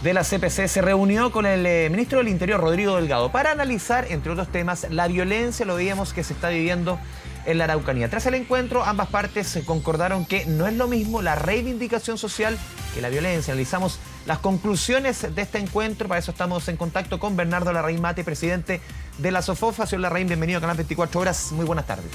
de la CPC se reunió con el ministro del Interior, Rodrigo Delgado, para analizar, entre otros temas, la violencia, lo veíamos, que se está viviendo en la Araucanía. Tras el encuentro, ambas partes concordaron que no es lo mismo la reivindicación social que la violencia. Analizamos las conclusiones de este encuentro. Para eso estamos en contacto con Bernardo Larraín Mate, presidente de la SOFOFA. Señor Larraín, bienvenido a Canal 24 Horas. Muy buenas tardes.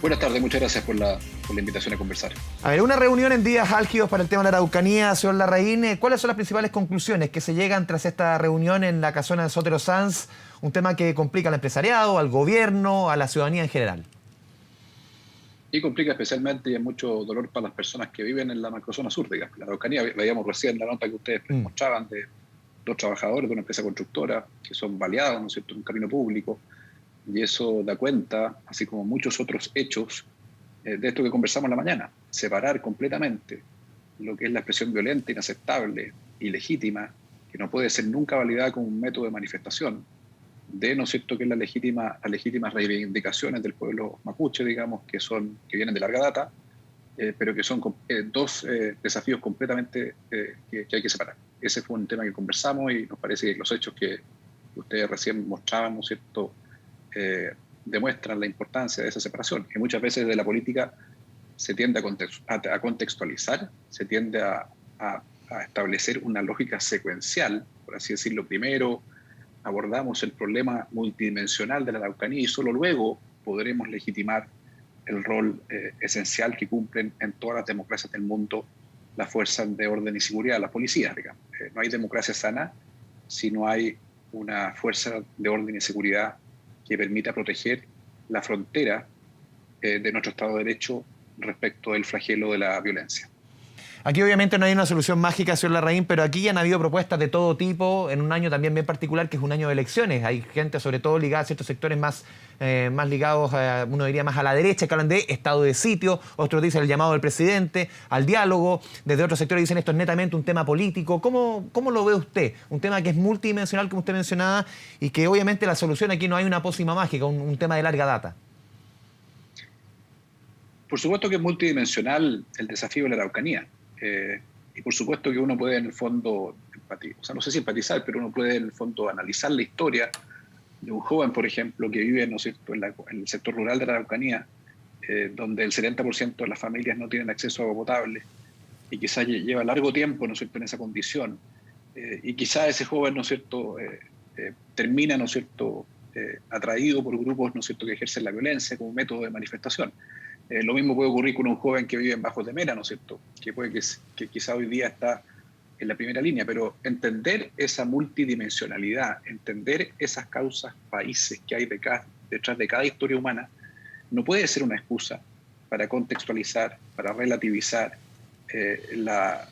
Buenas tardes, muchas gracias por la invitación a conversar. A ver, una reunión en días álgidos para el tema de la Araucanía, señor Larraín. ¿Cuáles son las principales conclusiones que se llegan tras esta reunión en la casona de Sotero Sanz? Un tema que complica al empresariado, al gobierno, a la ciudadanía en general. Y complica especialmente y es mucho dolor para las personas que viven en la macrozona sur, digamos. La Araucanía, veíamos recién la nota que ustedes mostraban de dos trabajadores de una empresa constructora que son baleados, ¿no es cierto?, en un camino público. Y eso da cuenta, así como muchos otros hechos, de esto que conversamos en la mañana. Separar completamente lo que es la expresión violenta, inaceptable, ilegítima, que no puede ser nunca validada como un método de manifestación, de, ¿no es cierto?, que es las legítimas reivindicaciones del pueblo mapuche, digamos, que vienen de larga data, pero que son dos desafíos completamente que hay que separar. Ese fue un tema que conversamos y nos parece que los hechos que ustedes recién mostraban, ¿no es cierto?, demuestran la importancia de esa separación. Que muchas veces de la política se tiende a contextualizar, se tiende a establecer una lógica secuencial, por así decirlo. Primero abordamos el problema multidimensional de la Araucanía y solo luego podremos legitimar el rol esencial que cumplen en todas las democracias del mundo las fuerzas de orden y seguridad, las policías, digamos. No hay democracia sana si no hay una fuerza de orden y seguridad que permita proteger la frontera de nuestro Estado de Derecho respecto del flagelo de la violencia. Aquí obviamente no hay una solución mágica, señor Larraín, pero aquí han habido propuestas de todo tipo en un año también bien particular, que es un año de elecciones. Hay gente sobre todo ligada a ciertos sectores más ligados, uno diría más a la derecha, que hablan de estado de sitio, otros dicen el llamado del presidente al diálogo, desde otros sectores dicen esto es netamente un tema político. ¿Cómo lo ve usted? Un tema que es multidimensional, como usted mencionaba, y que obviamente la solución aquí no hay una pócima mágica, un tema de larga data. Por supuesto que es multidimensional el desafío de la Araucanía. Y por supuesto que uno puede en el fondo no sé si empatizar, pero uno puede en el fondo analizar la historia de un joven, por ejemplo, que vive, ¿no es cierto?, en el sector rural de la Araucanía, donde el 70% de las familias no tienen acceso a agua potable y quizás lleva largo tiempo, ¿no es cierto?, en esa condición. Y quizás ese joven, ¿no es cierto?, termina, ¿no es cierto?, atraído por grupos, ¿no es cierto?, que ejercen la violencia como método de manifestación. Lo mismo puede ocurrir con un joven que vive en Bajos de Mera, ¿no es cierto?, que puede que quizá hoy día está en la primera línea, pero entender esa multidimensionalidad, entender esas causas países que hay detrás de cada historia humana, no puede ser una excusa para contextualizar, para relativizar la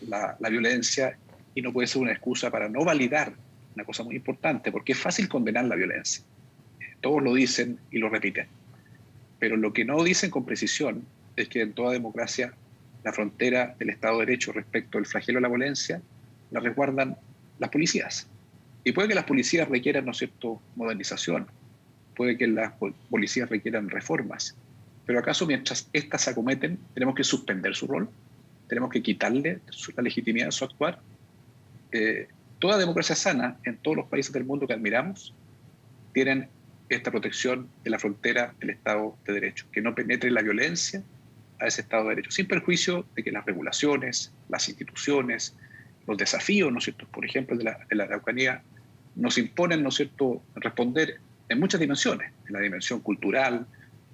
violencia, y no puede ser una excusa para no validar una cosa muy importante, porque es fácil condenar la violencia. Todos lo dicen y lo repiten. Pero lo que no dicen con precisión es que en toda democracia la frontera del Estado de Derecho respecto al flagelo de la violencia la resguardan las policías. Y puede que las policías requieran, ¿no es cierto?, modernización, puede que las policías requieran reformas, pero ¿acaso mientras estas se acometen tenemos que suspender su rol? ¿Tenemos que quitarle la legitimidad de su actuar? Toda democracia sana en todos los países del mundo que admiramos tienen esta protección de la frontera del Estado de Derecho, que no penetre la violencia a ese Estado de Derecho, sin perjuicio de que las regulaciones, las instituciones, los desafíos, ¿no es cierto?, por ejemplo, de la Araucanía, nos imponen, ¿no es cierto?, responder en muchas dimensiones, en la dimensión cultural,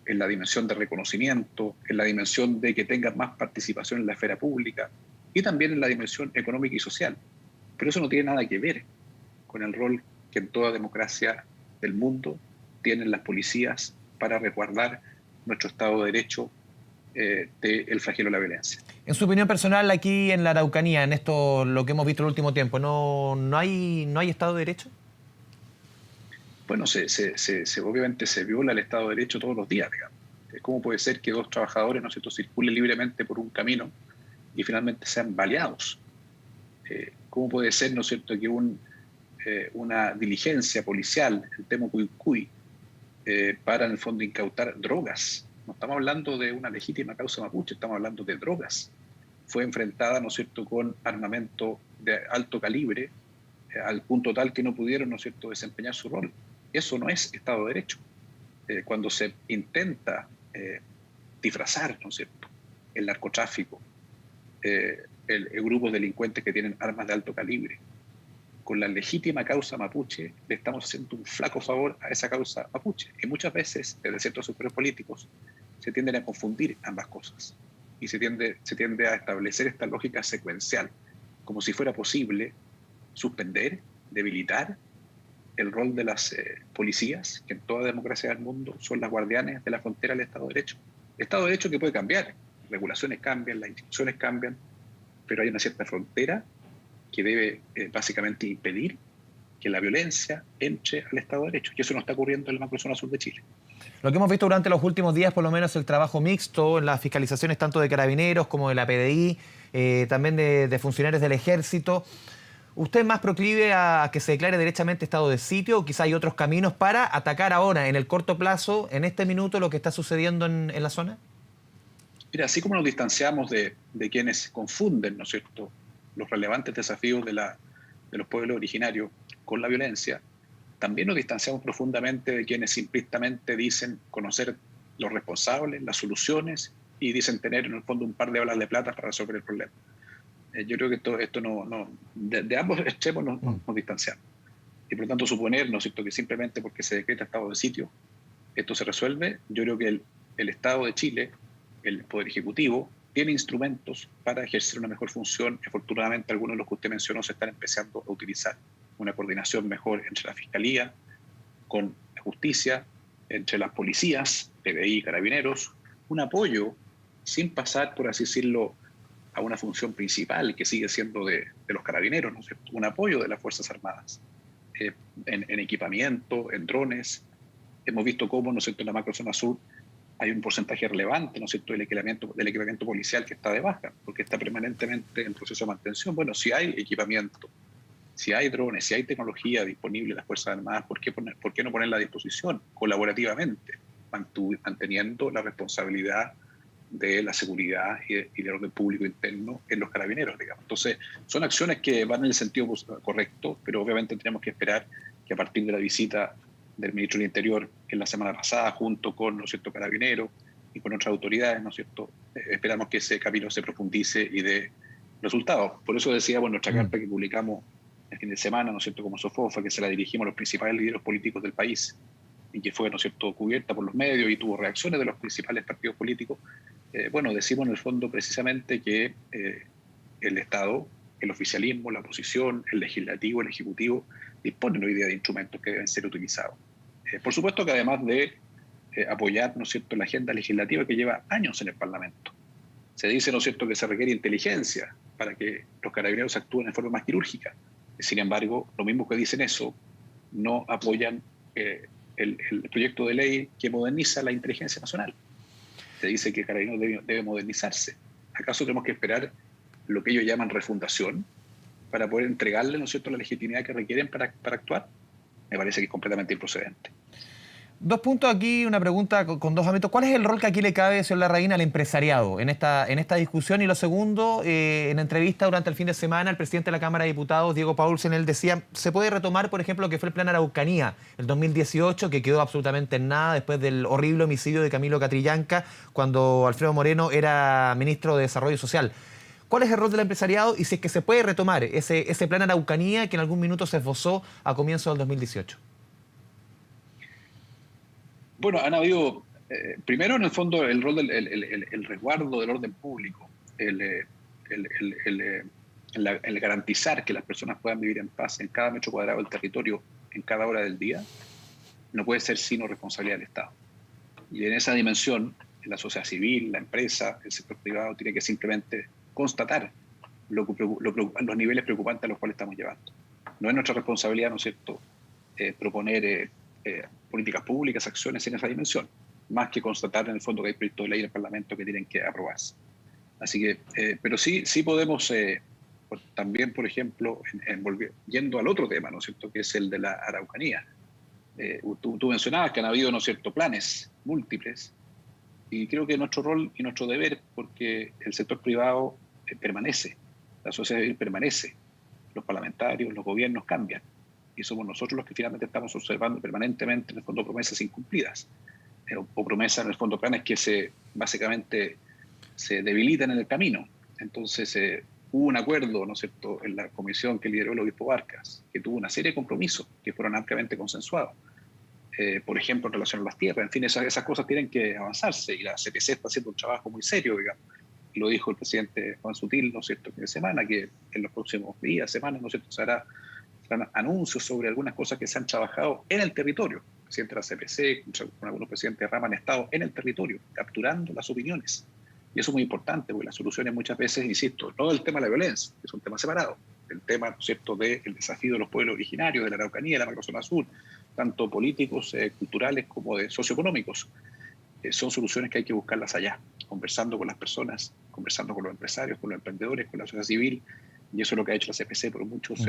en la dimensión de reconocimiento, en la dimensión de que tengan más participación en la esfera pública y también en la dimensión económica y social. Pero eso no tiene nada que ver con el rol que en toda democracia del mundo tienen las policías para resguardar nuestro Estado de Derecho del flagelo de la violencia. En su opinión personal, aquí en la Araucanía, en esto, lo que hemos visto el último tiempo, ¿no hay Estado de Derecho? Bueno, obviamente se viola el Estado de Derecho todos los días, digamos. ¿Cómo puede ser que dos trabajadores, ¿no es cierto?, circulen libremente por un camino y finalmente sean baleados? ¿Cómo puede ser, ¿no es cierto?, que una diligencia policial, el Temocuycuy, para en el fondo incautar drogas? No estamos hablando de una legítima causa mapuche, estamos hablando de drogas. Fue enfrentada, ¿no es cierto?, con armamento de alto calibre al punto tal que no pudieron, ¿no es cierto?, desempeñar su rol. Eso no es Estado de Derecho. Cuando se intenta disfrazar, ¿no es cierto?, el narcotráfico, el grupos delincuentes que tienen armas de alto calibre, con la legítima causa mapuche, le estamos haciendo un flaco favor a esa causa mapuche. Y muchas veces, desde ciertos sectores políticos, se tienden a confundir ambas cosas. Y se tiende a establecer esta lógica secuencial, como si fuera posible suspender, debilitar el rol de las policías, que en toda democracia del mundo son las guardianes de la frontera del Estado de Derecho. El Estado de Derecho que puede cambiar, regulaciones cambian, las instituciones cambian, pero hay una cierta frontera que debe básicamente impedir que la violencia entre al Estado de Derecho. Y eso no está ocurriendo en la macrozona sur de Chile. Lo que hemos visto durante los últimos días, por lo menos el trabajo mixto en las fiscalizaciones tanto de Carabineros como de la PDI, también de funcionarios del Ejército. ¿Usted es más proclive a que se declare derechamente estado de sitio o quizá hay otros caminos para atacar ahora, en el corto plazo, en este minuto, lo que está sucediendo en la zona? Mira, así como nos distanciamos de quienes confunden, ¿no es cierto?, los relevantes desafíos de los pueblos originarios con la violencia, también nos distanciamos profundamente de quienes simplistamente dicen conocer los responsables, las soluciones y dicen tener en el fondo un par de balas de plata para resolver el problema. Yo creo que esto no de ambos extremos nos distanciamos. Y por lo tanto suponer, ¿no es cierto?, que simplemente porque se decreta estado de sitio esto se resuelve. Yo creo que el Estado de Chile, el Poder Ejecutivo, tiene instrumentos para ejercer una mejor función. Afortunadamente, algunos de los que usted mencionó se están empezando a utilizar. Una coordinación mejor entre la Fiscalía, con la Justicia, entre las policías, PDI y Carabineros, un apoyo sin pasar, por así decirlo, a una función principal que sigue siendo de los Carabineros, ¿no es cierto?, un apoyo de las Fuerzas Armadas en equipamiento, en drones. Hemos visto cómo, ¿no es cierto?, en la macrozona sur hay un porcentaje relevante, ¿no es cierto?, del equipamiento policial que está de baja, porque está permanentemente en proceso de mantención. Bueno, si hay equipamiento, si hay drones, si hay tecnología disponible en las Fuerzas Armadas, ¿por qué no ponerla a disposición colaborativamente, manteniendo la responsabilidad de la seguridad y del orden público interno en los Carabineros, digamos? Entonces, son acciones que van en el sentido correcto, pero obviamente tenemos que esperar que a partir de la visita del ministro del Interior en la semana pasada, junto con, ¿no es cierto?, Carabineros y con otras autoridades, ¿no es cierto?, esperamos que ese camino se profundice y dé resultados. Por eso decíamos en nuestra carta que publicamos el fin de semana, ¿no es cierto?, como Sofofa, que se la dirigimos a los principales líderes políticos del país y que fue, ¿no es cierto?, cubierta por los medios y tuvo reacciones de los principales partidos políticos. Bueno, decimos en el fondo precisamente que el Estado, el oficialismo, la oposición, el legislativo, el ejecutivo, disponen hoy día de instrumentos que deben ser utilizados. Por supuesto que además de apoyar, ¿no es cierto?, la agenda legislativa que lleva años en el Parlamento. Se dice, ¿no es cierto?, que se requiere inteligencia para que los Carabineros actúen de forma más quirúrgica. Sin embargo, lo mismo que dicen eso, no apoyan el proyecto de ley que moderniza la inteligencia nacional. Se dice que Carabineros debe modernizarse. ¿Acaso tenemos que esperar lo que ellos llaman refundación para poder entregarle, ¿no es cierto?, la legitimidad que requieren para actuar? Me parece que es completamente improcedente. Dos puntos aquí, una pregunta con dos ámbitos. ¿Cuál es el rol que aquí le cabe, señor Larraín, al empresariado en esta discusión? Y lo segundo, en entrevista durante el fin de semana, el presidente de la Cámara de Diputados, Diego Paulsen, él decía, ¿se puede retomar, por ejemplo, lo que fue el Plan Araucanía, el 2018, que quedó absolutamente en nada después del horrible homicidio de Camilo Catrillanca, cuando Alfredo Moreno era ministro de Desarrollo Social? ¿Cuál es el rol del empresariado y si es que se puede retomar ese Plan Araucanía que en algún minuto se esbozó a comienzos del 2018? Bueno, han habido, primero en el fondo, el rol el resguardo del orden público, el garantizar que las personas puedan vivir en paz en cada metro cuadrado del territorio, en cada hora del día, no puede ser sino responsabilidad del Estado. Y en esa dimensión, la sociedad civil, la empresa, el sector privado, tiene que simplemente constatar los niveles preocupantes a los cuales estamos llevando. No es nuestra responsabilidad, ¿no es cierto?, proponer políticas públicas, acciones en esa dimensión, más que constatar en el fondo que hay proyectos de ley en el Parlamento que tienen que aprobarse. Así que, pero sí podemos también, por ejemplo, yendo al otro tema, ¿no es cierto?, que es el de la Araucanía. Tú mencionabas que han habido, ¿no es cierto?, planes múltiples, y creo que nuestro rol y nuestro deber, porque el sector privado permanece, la sociedad civil permanece, los parlamentarios, los gobiernos cambian. Y somos nosotros los que finalmente estamos observando permanentemente, en el fondo, promesas incumplidas. O promesas, en el fondo, planes que básicamente se debilitan en el camino. Entonces, hubo un acuerdo, ¿no es cierto?, en la comisión que lideró el obispo Barcas, que tuvo una serie de compromisos que fueron ampliamente consensuados. Por ejemplo, en relación a las tierras. En fin, esas cosas tienen que avanzarse y la CPC está haciendo un trabajo muy serio, digamos. Y lo dijo el presidente Juan Sutil, ¿no es cierto?, que de semana, que en los próximos días, semanas, ¿no es cierto?, serán anuncios sobre algunas cosas que se han trabajado en el territorio. El presidente de la CPC, con algunos presidentes de rama, han estado en el territorio, capturando las opiniones. Y eso es muy importante, porque las soluciones muchas veces, insisto, no el tema de la violencia, que es un tema separado, el tema, ¿no es cierto?, del desafío de los pueblos originarios, de la Araucanía, de la macrozona sur, tanto políticos, culturales como de socioeconómicos. Son soluciones que hay que buscarlas allá, conversando con las personas, conversando con los empresarios, con los emprendedores, con la sociedad civil, y eso es lo que ha hecho la CPC por muchos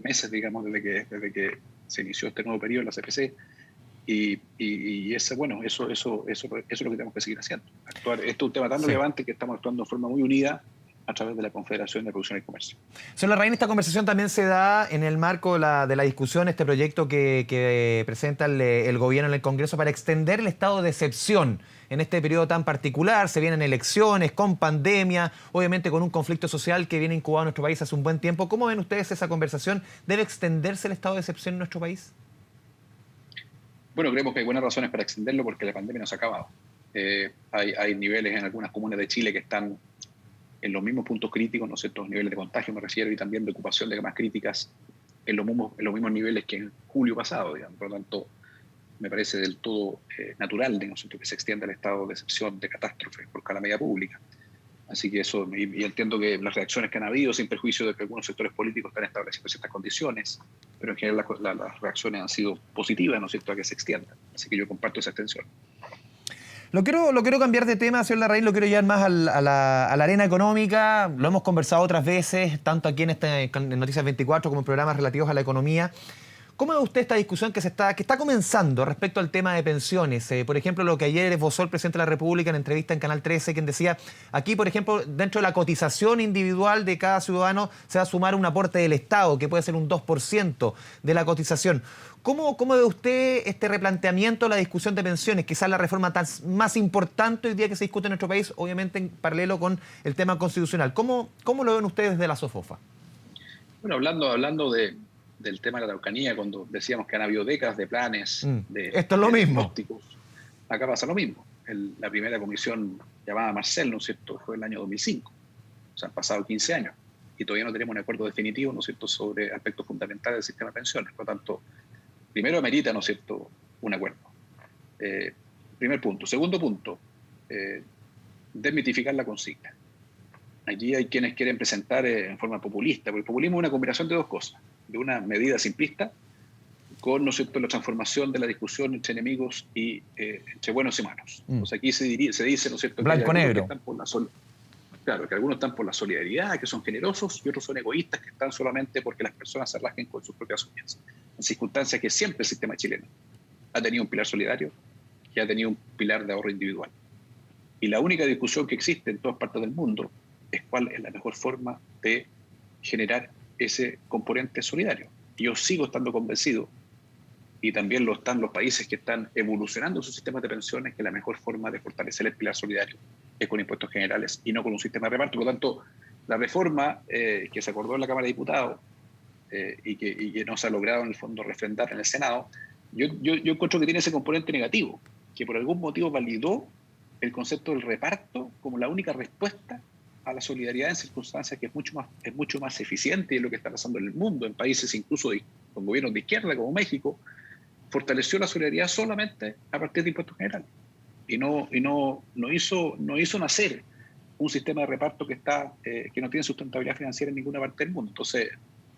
meses, digamos, desde que se inició este nuevo periodo en la CPC, y eso es lo que tenemos que seguir haciendo. Esto es un tema tan relevante que estamos actuando de forma muy unida a través de la Confederación de Producción y Comercio. Señor Larraín, esta conversación también se da en el marco de la discusión, este proyecto que presenta el gobierno en el Congreso para extender el estado de excepción en este periodo tan particular. Se vienen elecciones, con pandemia, obviamente con un conflicto social que viene incubado en nuestro país hace un buen tiempo. ¿Cómo ven ustedes esa conversación? ¿Debe extenderse el estado de excepción en nuestro país? Bueno, creemos que hay buenas razones para extenderlo porque la pandemia no se ha acabado. Hay niveles en algunas comunas de Chile que están en los mismos puntos críticos, ¿no sé, los niveles de contagio me refiero, y también de ocupación de camas críticas en los mismos niveles que en julio pasado, digamos. Por lo tanto, me parece del todo natural, ¿no?, que se extienda el estado de excepción de catástrofe por calamidad pública. Así que eso, y entiendo que las reacciones que han habido, sin perjuicio de que algunos sectores políticos están estableciendo ciertas condiciones, pero en general las reacciones han sido positivas, ¿no es cierto?, a que se extienda. Así que yo comparto esa extensión. Lo quiero cambiar de tema, señor Larraín, lo quiero llevar más a la arena económica. Lo hemos conversado otras veces, tanto aquí en Noticias 24 como en programas relativos a la economía. ¿Cómo ve usted esta discusión que está comenzando respecto al tema de pensiones? Por ejemplo, lo que ayer esbozó el presidente de la República en entrevista en Canal 13, quien decía, aquí, por ejemplo, dentro de la cotización individual de cada ciudadano se va a sumar un aporte del Estado, que puede ser un 2% de la cotización. ¿Cómo ve usted este replanteamiento de la discusión de pensiones? Quizás la reforma más importante hoy día que se discute en nuestro país, obviamente en paralelo con el tema constitucional. ¿Cómo lo ven ustedes desde la SOFOFA? Bueno, hablando del tema de la Araucanía, cuando decíamos que han habido décadas de planes, Esto es lo mismo. ópticos, acá pasa lo mismo. La primera comisión llamada Marcel, ¿no es cierto?, fue en el año 2005. O sea, han pasado 15 años y todavía no tenemos un acuerdo definitivo, ¿no es cierto?, sobre aspectos fundamentales del sistema de pensiones. Por lo tanto, primero amerita, ¿no es cierto?, un acuerdo. Primer punto. Segundo punto, desmitificar la consigna. Allí hay quienes quieren presentar en forma populista, porque el populismo es una combinación de dos cosas, de una medida simplista con, ¿no es cierto?, la transformación de la discusión entre enemigos y entre buenos y malos. O sea, aquí se dice, ¿no es cierto?, blanco-negro. Claro, que algunos están por la solidaridad, que son generosos, y otros son egoístas, que están solamente porque las personas se rasquen con sus propias uñas. En circunstancias que siempre el sistema chileno ha tenido un pilar solidario y ha tenido un pilar de ahorro individual. Y la única discusión que existe en todas partes del mundo es cuál es la mejor forma de generar ese componente solidario. Y yo sigo estando convencido, y también lo están los países que están evolucionando sus sistemas de pensiones, que la mejor forma de fortalecer el pilar solidario es con impuestos generales y no con un sistema de reparto. Por lo tanto, la reforma que se acordó en la Cámara de Diputados y que no se ha logrado en el fondo refrendar en el Senado, yo encuentro que tiene ese componente negativo, que por algún motivo validó el concepto del reparto como la única respuesta a la solidaridad en circunstancias que es mucho más eficiente, y es lo que está pasando en el mundo, en países incluso con gobiernos de izquierda como México, fortaleció la solidaridad solamente a partir de impuestos generales. Y no hizo nacer un sistema de reparto que no tiene sustentabilidad financiera en ninguna parte del mundo. Entonces,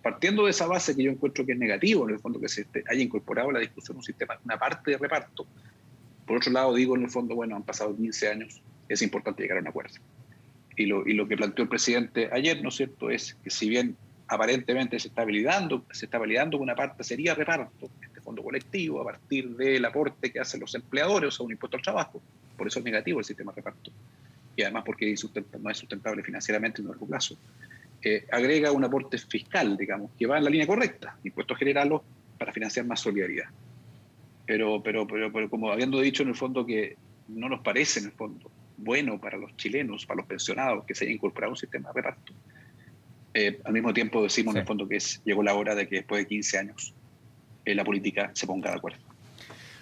partiendo de esa base que yo encuentro que es negativo, en el fondo, que se haya incorporado a la discusión una parte de reparto, por otro lado digo, en el fondo, bueno, han pasado 15 años, es importante llegar a un acuerdo. Y lo que planteó el presidente ayer, ¿no es cierto?, es que si bien aparentemente se está validando que una parte sería reparto, este fondo colectivo, a partir del aporte que hacen los empleadores, o sea, un impuesto al trabajo, por eso es negativo el sistema de reparto, y además porque no es sustentable financieramente en el largo plazo. agrega un aporte fiscal, digamos, que va en la línea correcta, impuestos generales para financiar más solidaridad. Pero como habiendo dicho en el fondo que no nos parece en el fondo bueno para los chilenos, para los pensionados, que se haya incorporado un sistema de reparto, al mismo tiempo decimos en el fondo que llegó la hora de que después de 15 años la política se ponga de acuerdo.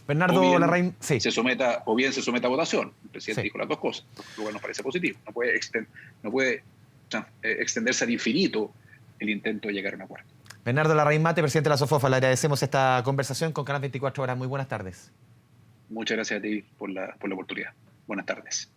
Bernardo Larraín, sí. Se someta a votación. El presidente Sí. dijo las dos cosas, lo cual nos parece positivo. No puede extenderse al infinito el intento de llegar a un acuerdo. Bernardo Larraín Mate, presidente de la SOFOFA, le agradecemos esta conversación con Canal 24 Horas. Muy buenas tardes. Muchas gracias a ti por la oportunidad. Buenas tardes.